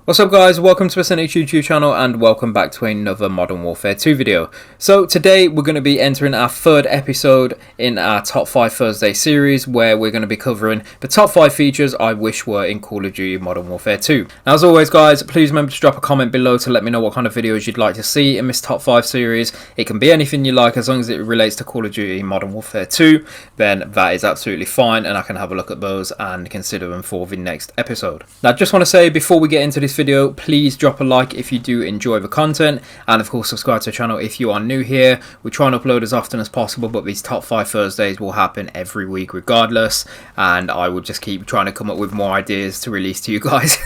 What's up guys, welcome to the YouTube channel and welcome back to another Modern Warfare 2 video. So today we're going to be entering our third episode in our Top 5 Thursday series where we're going to be covering the top 5 features I wish were in Call of Duty Modern Warfare 2. Now as always guys, please remember to drop a comment below to let me know what kind of videos you'd like to see in this top 5 series. It can be anything you like as long as it relates to Call of Duty Modern Warfare 2, then that is absolutely fine and I can have a look at those and consider them for the next episode. Now I just want to say before we get into this video, please drop a like if you do enjoy the content, and of course subscribe to the channel if you are new here. We try and upload as often as possible, but these top 5 Thursdays will happen every week regardless, and I will just keep trying to come up with more ideas to release to you guys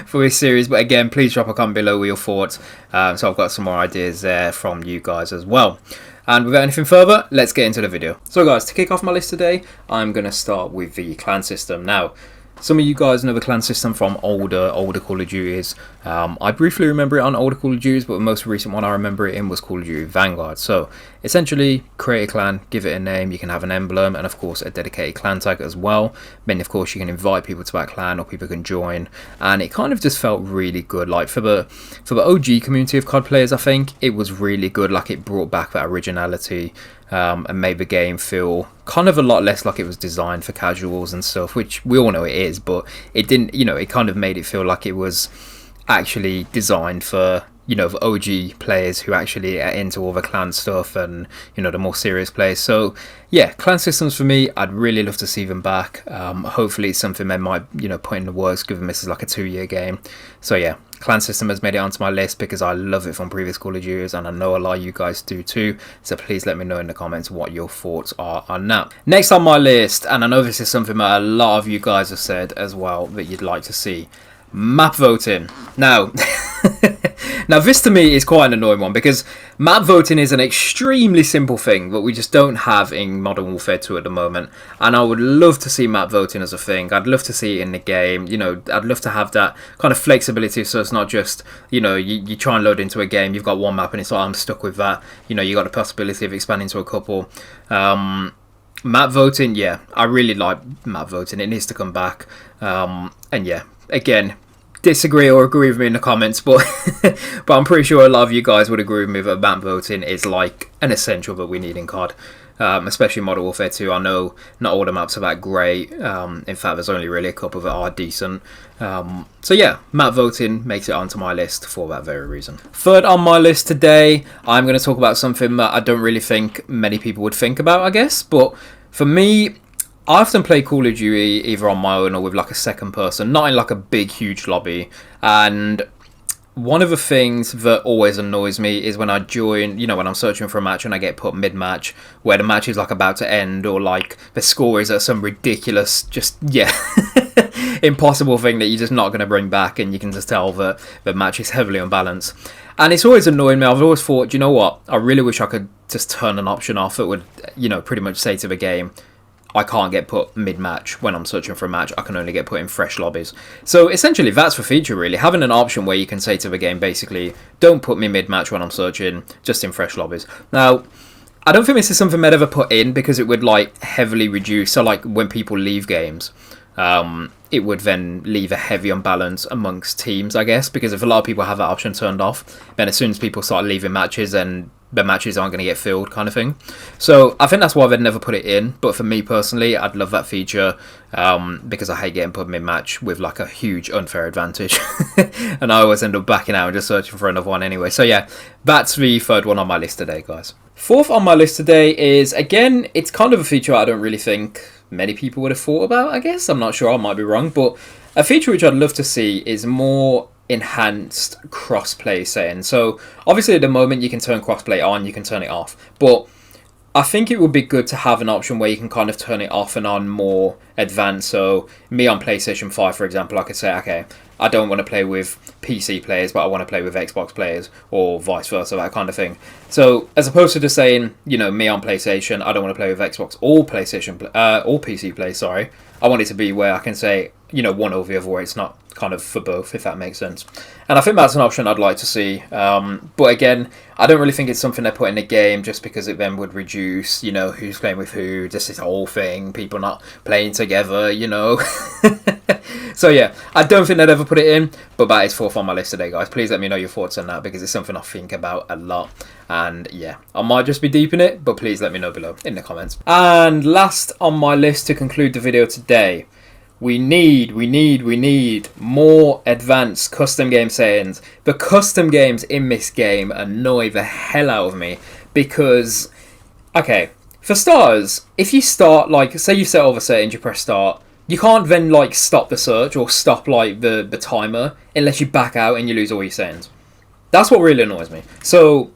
for this series. But again, please drop a comment below with your thoughts, so I've got some more ideas there from you guys as well. And without anything further, let's get into the video. So guys, to kick off my list today, I'm going to start with the clan system. Now, some of you guys know the clan system from older Call of Duties. I briefly remember it on older Call of Duties, but the most recent one I remember it in was Call of Duty Vanguard. So essentially, create a clan, give it a name, you can have an emblem, and of course a dedicated clan tag as well. Then of course you can invite people to that clan, or people can join, and it kind of just felt really good. Like for the OG community of CoD players, I think it was really good. Like it brought back that originality. And made the game feel kind of a lot less like it was designed for casuals and stuff, which we all know it is, but it didn't, you know, it kind of made it feel like it was actually designed for, you know, the OG players who actually are into all the clan stuff and, you know, the more serious players. So yeah, clan systems for me, I'd really love to see them back. Hopefully it's something they might, you know, put in the works, given this is like a 2-year game. So yeah, clan system has made it onto my list because I love it from previous Call of Duties, and I know a lot of you guys do too. So please let me know in the comments what your thoughts are on that. Next on my list, and I know this is something that a lot of you guys have said as well that you'd like to see, map voting. Now now this to me is quite an annoying one, because map voting is an extremely simple thing that we just don't have in Modern Warfare 2 at the moment, and I would love to see map voting as a thing. I'd love to see it in the game. You know, I'd love to have that kind of flexibility, so it's not just, you know, you try and load into a game, you've got one map and it's like, I'm stuck with that. You know, you got the possibility of expanding to a couple. Map voting, yeah, I really like map voting. It needs to come back. And yeah, again, disagree or agree with me in the comments, but but I'm pretty sure a lot of you guys would agree with me that map voting is like an essential that we need in CoD, especially Modern Warfare 2. I know not all the maps are that great. In fact, there's only really a couple that are decent. So yeah, map voting makes it onto my list for that very reason. Third on my list today, I'm going to talk about something that I don't really think many people would think about, I guess, but for me, I often play Call of Duty either on my own or with like a second person, not in like a big huge lobby, and one of the things that always annoys me is when I join, you know, when I'm searching for a match and I get put mid-match where the match is like about to end, or like the score is at some ridiculous, just, yeah, impossible thing that you're just not going to bring back, and you can just tell that the match is heavily unbalanced. And it's always annoyed me. I've always thought, you know what, I really wish I could just turn an option off that would, you know, pretty much say to the game, I can't get put mid-match when I'm searching for a match. I can only get put in fresh lobbies. So essentially that's the feature really. Having an option where you can say to the game basically, don't put me mid-match when I'm searching, just in fresh lobbies. Now, I don't think this is something they'd ever put in because it would like heavily reduce. So like when people leave games, it would then leave a heavy unbalance amongst teams, I guess, because if a lot of people have that option turned off, then as soon as people start leaving matches, then the matches aren't going to get filled, kind of thing. So I think that's why they'd never put it in. But for me personally, I'd love that feature, because I hate getting put mid-match with like a huge unfair advantage. And I always end up backing out and just searching for another one anyway. So yeah, that's the third one on my list today, guys. Fourth on my list today is, again, it's kind of a feature I don't really think many people would have thought about, I guess. I'm not sure, I might be wrong. But a feature which I'd love to see is more enhanced crossplay setting. So obviously at the moment you can turn crossplay on, you can turn it off, but I think it would be good to have an option where you can kind of turn it off and on more advanced. So me on PlayStation 5, for example, I could say, okay, I don't want to play with PC players, but I want to play with Xbox players, or vice versa, that kind of thing. So as opposed to just saying, you know, me on PlayStation, I don't want to play with Xbox or PlayStation or PC players, sorry. I want it to be where I can say, you know, one over the other, where it's not kind of for both, if that makes sense. And I think that's an option I'd like to see. But again, I don't really think it's something they put in the game just because it then would reduce, you know, who's playing with who, just this whole thing, people not playing together, you know. So yeah, I don't think they'd ever put it in, but that is fourth on my list today, guys. Please let me know your thoughts on that, because it's something I think about a lot. And yeah, I might just be deep in it, but please let me know below in the comments. And last on my list to conclude the video today, we need more advanced custom game settings. The custom games in this game annoy the hell out of me because, okay, for starters, if you start, like, say you set all the settings, you press start, you can't then, like, stop the search or stop, like, the timer unless you back out and you lose all your settings. That's what really annoys me. So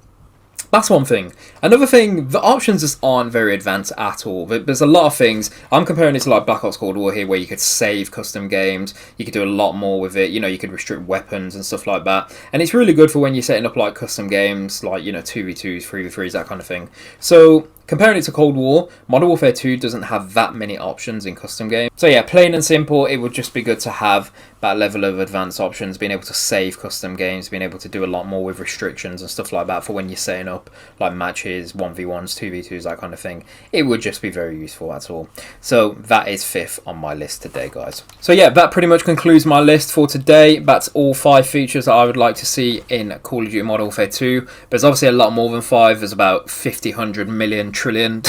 that's one thing. Another thing, the options just aren't very advanced at all. There's a lot of things. I'm comparing it to like Black Ops Cold War here, where you could save custom games. You could do a lot more with it. You know, you could restrict weapons and stuff like that. And it's really good for when you're setting up like custom games, like, you know, 2v2s, 3v3s, that kind of thing. So comparing it to Cold War, Modern Warfare 2 doesn't have that many options in custom games. So yeah, plain and simple, it would just be good to have that level of advanced options, being able to save custom games, being able to do a lot more with restrictions and stuff like that for when you're setting up like matches, 1v1s, 2v2s, that kind of thing. It would just be very useful, that's all. So that is fifth on my list today, guys. So yeah, that pretty much concludes my list for today. That's all 5 features that I would like to see in Call of Duty Modern Warfare 2. There's obviously a lot more than 5. There's about 50, 100 million, trillion.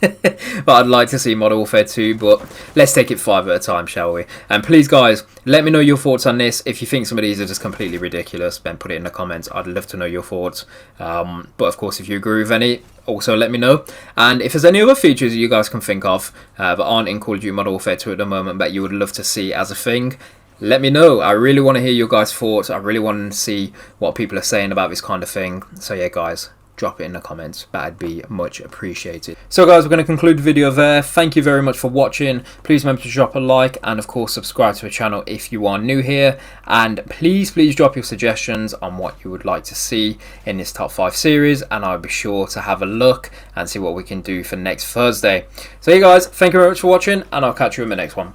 But I'd like to see Modern Warfare 2, but let's take it 5 at a time, shall we? And please, guys, let me know your thoughts on this. If you think some of these are just completely ridiculous, then put it in the comments. I'd love to know your thoughts. But of course, if you agree with any, also let me know. And if there's any other features that you guys can think of that aren't in Call of Duty Modern Warfare 2 at the moment that you would love to see as a thing, let me know. I really want to hear your guys' thoughts. I really want to see what people are saying about this kind of thing. So yeah, guys, drop it in the comments. That'd be much appreciated. So guys, we're going to conclude the video there. Thank you very much for watching. Please remember to drop a like and of course subscribe to the channel if you are new here. And please drop your suggestions on what you would like to see in this top 5 series, and I'll be sure to have a look and see what we can do for next Thursday. So yeah guys, thank you very much for watching, and I'll catch you in the next one.